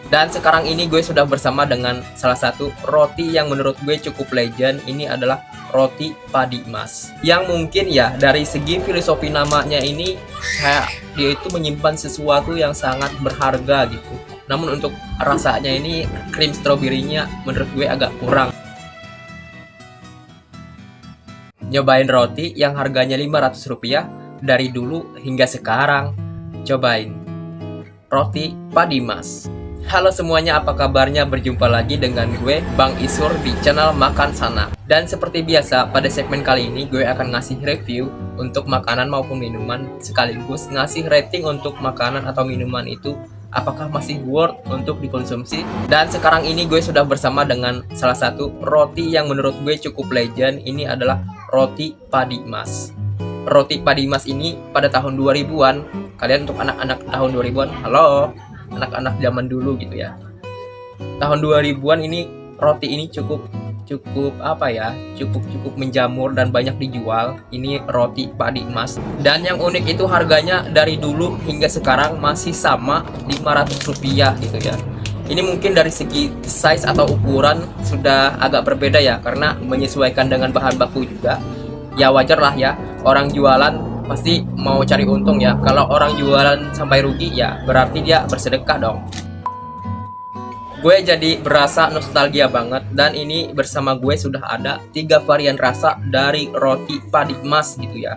Dan sekarang ini gue sudah bersama dengan salah satu roti yang menurut gue cukup legend. Ini adalah roti padi emas. Yang mungkin ya dari segi filosofi namanya ini kayak dia itu menyimpan sesuatu yang sangat berharga gitu. Namun untuk rasanya ini krim stroberinya menurut gue agak kurang. Nyobain roti yang harganya Rp500 dari dulu hingga sekarang. Cobain roti padi emas. Halo semuanya, apa kabarnya? Berjumpa lagi dengan gue, Bang Isur, di channel Makan Sana. Dan seperti biasa, pada segmen kali ini gue akan ngasih review untuk makanan maupun minuman, sekaligus ngasih rating untuk makanan atau minuman itu apakah masih worth untuk dikonsumsi. Dan sekarang ini gue sudah bersama dengan salah satu roti yang menurut gue cukup legend. Ini adalah roti padi emas. Roti padi emas ini pada tahun 2000-an, kalian untuk anak-anak tahun 2000-an, halo, anak-anak zaman dulu gitu ya. Tahun 2000-an ini roti ini cukup apa ya? Cukup menjamur dan banyak dijual. Ini roti padi emas. Dan yang unik itu harganya dari dulu hingga sekarang masih sama Rp500 gitu ya. Ini mungkin dari segi size atau ukuran sudah agak berbeda ya, karena menyesuaikan dengan bahan baku juga. Ya wajar lah ya, orang jualan pasti mau cari untung ya. Kalau orang jualan sampai rugi ya berarti dia bersedekah dong. Gue jadi berasa nostalgia banget. Dan ini bersama gue sudah ada 3 varian rasa dari roti padi emas gitu ya.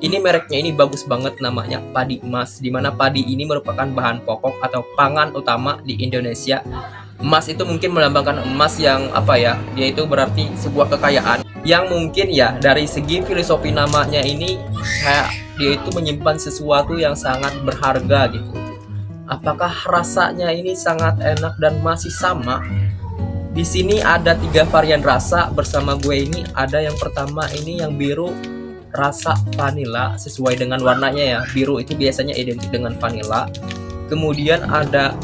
Ini mereknya ini bagus banget, namanya padi emas, dimana padi ini merupakan bahan pokok atau pangan utama di Indonesia. Emas itu mungkin melambangkan emas yang apa ya, dia itu berarti sebuah kekayaan. Yang mungkin ya dari segi filosofi namanya ini kayak dia itu menyimpan sesuatu yang sangat berharga gitu. Apakah rasanya ini sangat enak dan masih sama? Di sini ada 3 varian rasa bersama gue ini. Ada yang pertama ini yang biru, rasa vanilla sesuai dengan warnanya ya. Biru itu biasanya identik dengan vanilla. Kemudian ada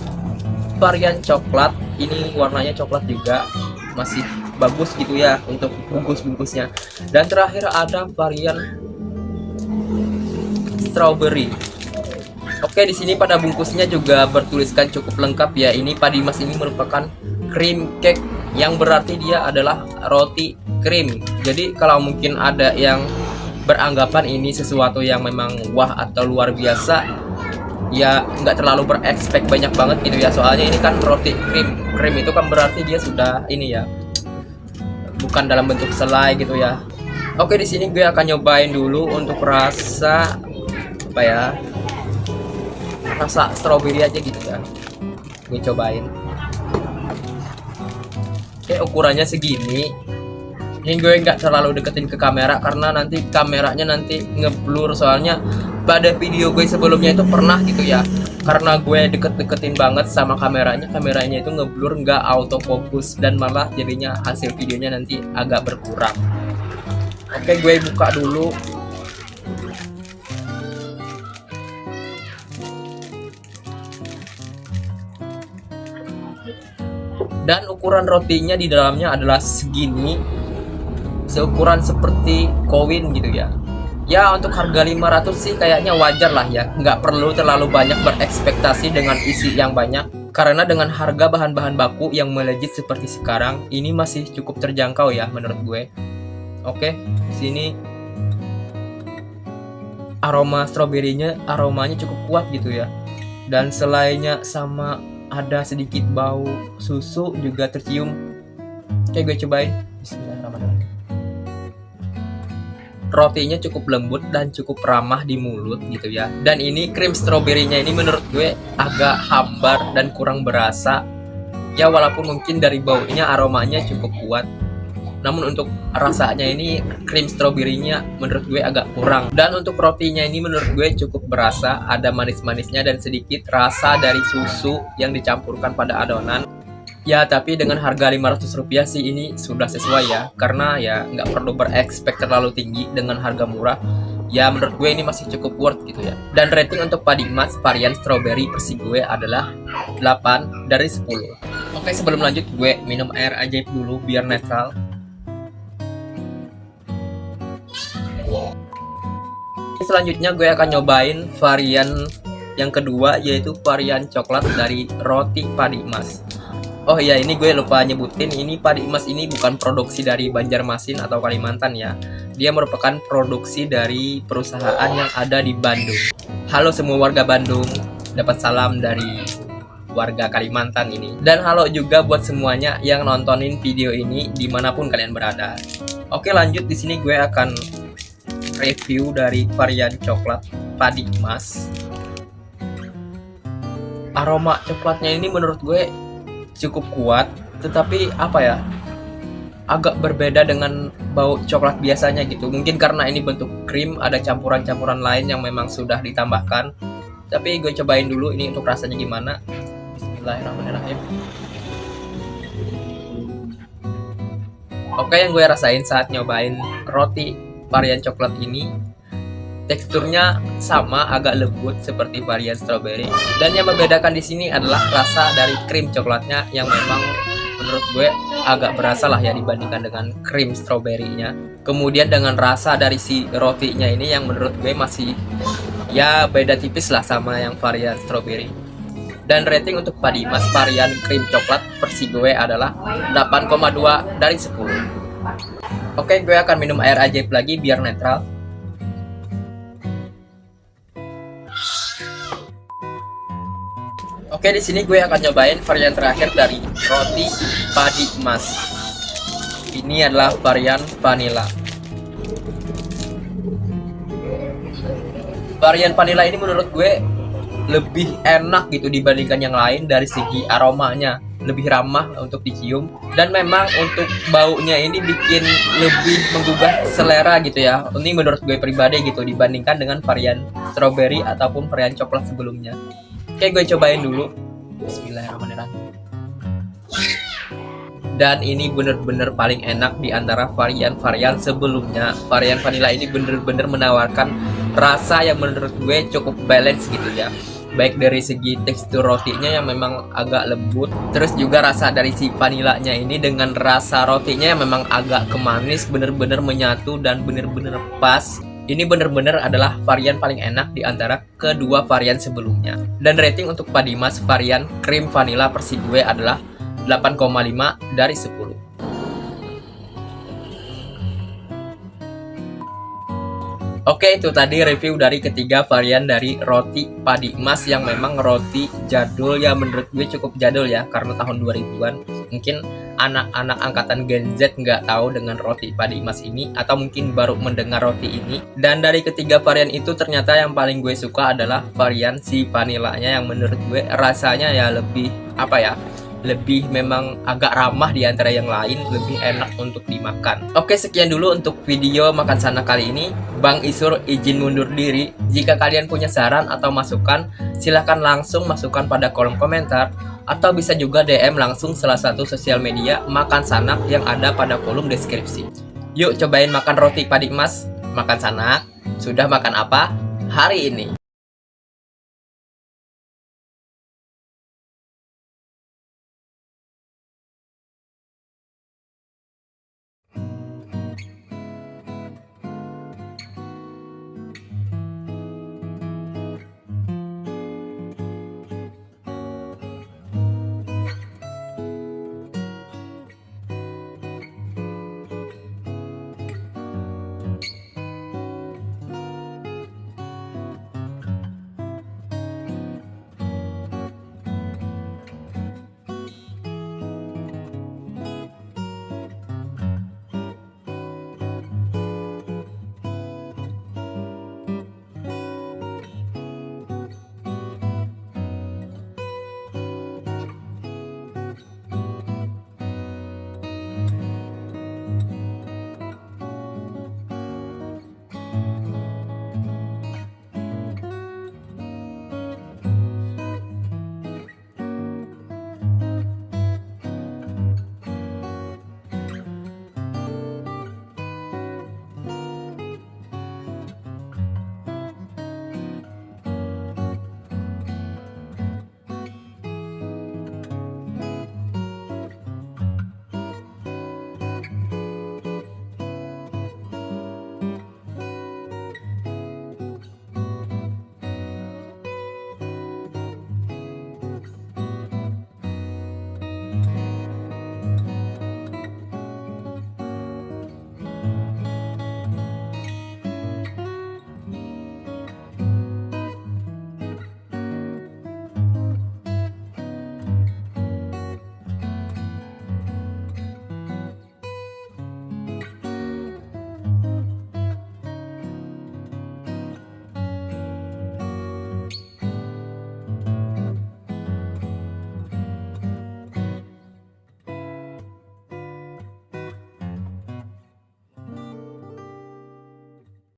varian coklat, ini warnanya coklat juga, masih bagus gitu ya untuk bungkus-bungkusnya. Dan terakhir ada varian strawberry. Oke, di sini pada bungkusnya juga bertuliskan cukup lengkap ya. Ini padi emas ini merupakan cream cake, yang berarti dia adalah roti krim. Jadi kalau mungkin ada yang beranggapan ini sesuatu yang memang wah atau luar biasa, ya nggak terlalu berekspek banyak banget gitu ya. Soalnya ini kan roti krim itu kan berarti dia sudah ini ya, bukan dalam bentuk selai gitu ya. Oke, di sini gue akan nyobain dulu untuk rasa apa ya, rasa stroberi aja gitu ya. Gue cobain. Oke, ukurannya segini. Ini gue nggak terlalu deketin ke kamera karena nanti kameranya nanti ngeblur. Soalnya pada video gue sebelumnya itu pernah gitu ya, karena gue deket-deketin banget sama kameranya itu ngeblur, nggak autofocus, dan malah jadinya hasil videonya nanti agak berkurang. Oke, gue buka dulu. Dan ukuran rotinya di dalamnya adalah segini, seukuran seperti koin gitu ya. Ya untuk harga 500 sih kayaknya wajar lah ya, nggak perlu terlalu banyak berekspektasi dengan isi yang banyak. Karena dengan harga bahan-bahan baku yang melejit seperti sekarang, ini masih cukup terjangkau ya menurut gue. Oke, di sini aroma stroberinya, aromanya cukup kuat gitu ya. Dan selainya sama ada sedikit bau susu juga tercium. Oke, gue cobain. Bismillahirrahmanirrahim. Rotinya cukup lembut dan cukup ramah di mulut gitu ya. Dan ini krim stroberinya ini menurut gue agak hambar dan kurang berasa. Ya walaupun mungkin dari baunya aromanya cukup kuat, namun untuk rasanya ini krim stroberinya menurut gue agak kurang. Dan untuk rotinya ini menurut gue cukup berasa, ada manis-manisnya dan sedikit rasa dari susu yang dicampurkan pada adonan. Ya tapi dengan harga Rp500 sih ini sudah sesuai ya, karena ya nggak perlu berekspek terlalu tinggi dengan harga murah. Ya menurut gue ini masih cukup worth gitu ya. Dan rating untuk padi emas varian strawberry versi gue adalah 8 dari 10. Oke, sebelum lanjut gue minum air ajaib dulu biar netral. Selanjutnya gue akan nyobain varian Yang kedua yaitu varian coklat dari roti Padi Emas. Oh iya, ini gue lupa nyebutin, ini Padi Emas ini bukan produksi dari Banjarmasin atau Kalimantan ya. Dia merupakan produksi dari perusahaan yang ada di Bandung. Halo semua warga Bandung, dapat salam dari warga Kalimantan ini. Dan halo juga buat semuanya yang nontonin video ini dimanapun kalian berada. Oke, lanjut. Di sini gue akan review dari varian coklat Padi Emas. Aroma coklatnya ini menurut gue cukup kuat, tetapi apa ya, agak berbeda dengan bau coklat biasanya gitu. Mungkin karena ini bentuk krim, ada campuran-campuran lain yang memang sudah ditambahkan. Tapi gue cobain dulu ini untuk rasanya gimana. Bismillahirrahmanirrahim. Oke, yang gue rasain saat nyobain roti varian coklat ini, teksturnya sama, agak lembut seperti varian strawberry. Dan yang membedakan di sini adalah rasa dari krim coklatnya yang memang menurut gue agak berasa lah ya dibandingkan dengan krim strawberry-nya. Kemudian dengan rasa dari si rotinya ini yang menurut gue masih ya beda tipis lah sama yang varian strawberry. Dan rating untuk Padi Emas varian krim coklat versi gue adalah 8,2 dari 10. Oke, gue akan minum air ajaib lagi biar netral. Oke, di sini gue akan nyobain varian terakhir dari roti Padi Emas. Ini adalah varian vanilla. Varian vanilla ini menurut gue lebih enak gitu dibandingkan yang lain dari segi aromanya, lebih ramah untuk dicium, dan memang untuk baunya ini bikin lebih menggugah selera gitu ya. Ini menurut gue pribadi gitu dibandingkan dengan varian strawberry ataupun varian coklat sebelumnya. Oke, gue cobain dulu. Bismillahirrahmanirrahim. Dan ini bener-bener paling enak di antara varian-varian sebelumnya. Varian vanilla ini bener-bener menawarkan rasa yang menurut gue cukup balance gitu ya. Baik dari segi tekstur rotinya yang memang agak lembut, terus juga rasa dari si vanilanya ini dengan rasa rotinya yang memang agak kemanis, bener-bener menyatu dan bener-bener pas. Ini bener-bener adalah varian paling enak di antara kedua varian sebelumnya. Dan rating untuk Padi Emas varian krim vanilla versi gue adalah 8,5 dari 10. Oke, itu tadi review dari ketiga varian dari roti Padi Emas yang memang roti jadul ya, menurut gue cukup jadul ya karena tahun 2000-an. Mungkin anak-anak angkatan Gen Z nggak tahu dengan roti Padi Emas ini atau mungkin baru mendengar roti ini. Dan dari ketiga varian itu ternyata yang paling gue suka adalah varian si vanillanya yang menurut gue rasanya ya lebih apa ya, lebih memang agak ramah di antara yang lain, lebih enak untuk dimakan. Oke, sekian dulu untuk video makan sana kali ini. Bang Isur izin mundur diri. Jika kalian punya saran atau masukan, silahkan langsung masukkan pada kolom komentar, atau bisa juga DM langsung salah satu sosial media makan sanak yang ada pada kolom deskripsi. Yuk cobain makan roti Padi Emas. Makan sanak, sudah makan apa hari ini?